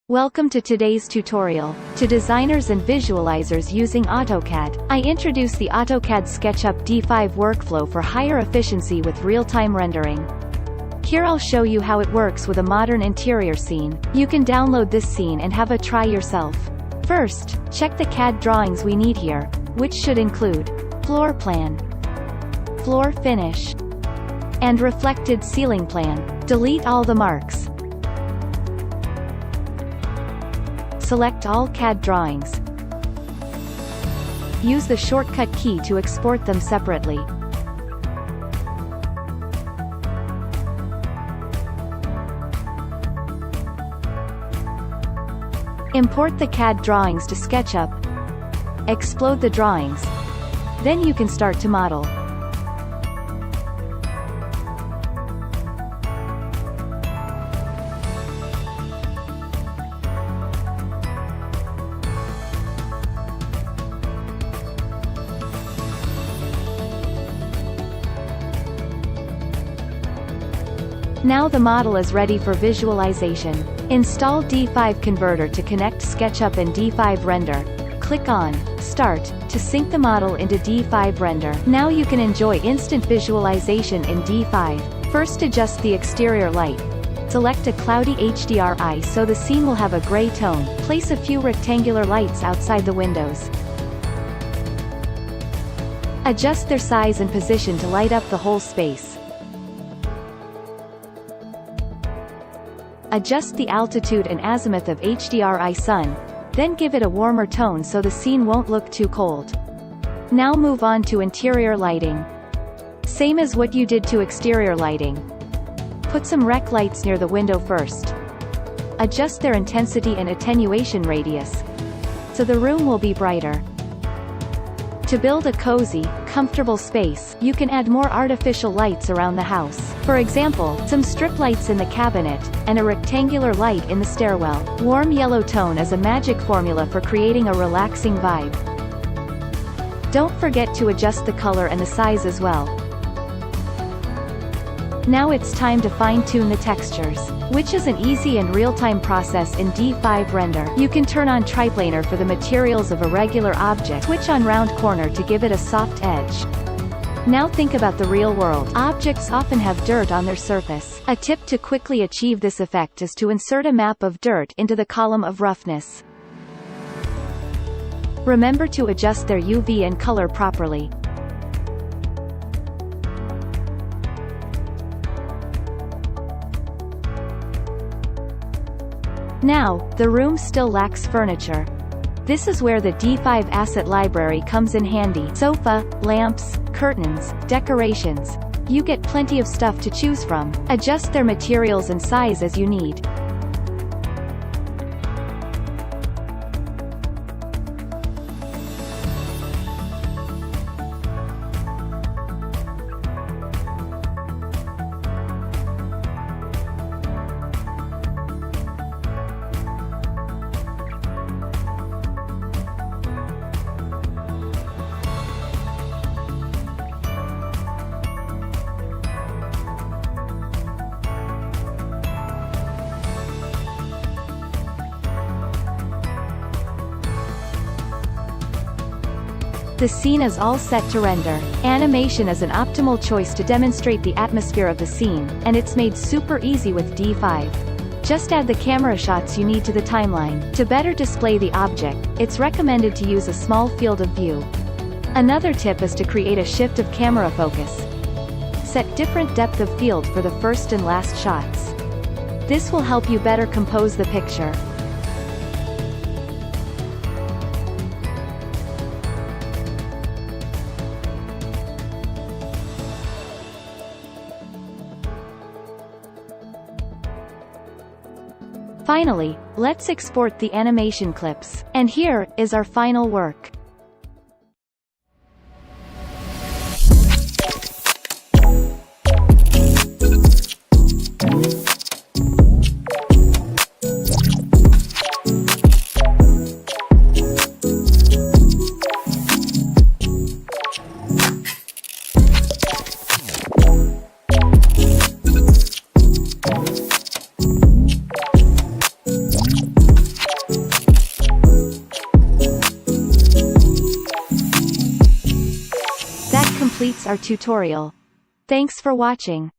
Welcome to today's tutorial. To designers and visualizers using AutoCAD, I introduce the AutoCAD-SketchUp-D5 workflow for higher efficiency with real-time rendering. Here I'll show you how it works with a modern interior scene. You can download this scene and have a try yourself. First, check the CAD drawings we need here, which should include floor plan, floor finish, and reflected ceiling plan. Delete all the marks. Select all CAD drawings. Use the shortcut key to export them separately. Import the CAD drawings to SketchUp. Explode the drawings. Then you can start to model. Now the model is ready for visualization. Install D5 Converter to connect SketchUp and D5 Render. Click on Start to sync the model into D5 Render. Now you can enjoy instant visualization in D5. First, adjust the exterior light. Select a cloudy HDRI so the scene will have a gray tone. Place a few rectangular lights outside the windows. Adjust their size and position to light up the whole space. Adjust the altitude and azimuth of HDRI sun, then give it a warmer tone so the scene won't look too cold. Now move on to interior lighting. Same as what you did to exterior lighting. Put some rec lights near the window first. Adjust their intensity and attenuation radius, so the room will be brighter. To build a cozy, comfortable space, you can add more artificial lights around the house. For example, some strip lights in the cabinet, and a rectangular light in the stairwell. Warm yellow tone is a magic formula for creating a relaxing vibe. Don't forget to adjust the color and the size as well. Now it's time to fine-tune the textures, which is an easy and real-time process in D5 Render. You can turn on triplanar for the materials of a regular object. Switch on round corner to give it a soft edge. Now think about the real world. Objects often have dirt on their surface. A tip to quickly achieve this effect is to insert a map of dirt into the column of roughness. Remember to adjust their UV and color properly. Now, the room still lacks furniture. This is where the D5 asset library comes in handy. Sofa, lamps, curtains, decorations. You get plenty of stuff to choose from. Adjust their materials and size as you need. The scene is all set to render. Animation is an optimal choice to demonstrate the atmosphere of the scene, and it's made super easy with D5. Just add the camera shots you need to the timeline. To better display the object, it's recommended to use a small field of view. Another tip is to create a shift of camera focus. Set different depth of field for the first and last shots. This will help you better compose the picture. Finally, let's export the animation clips. And here is our final work. completes our tutorial. Thanks for watching.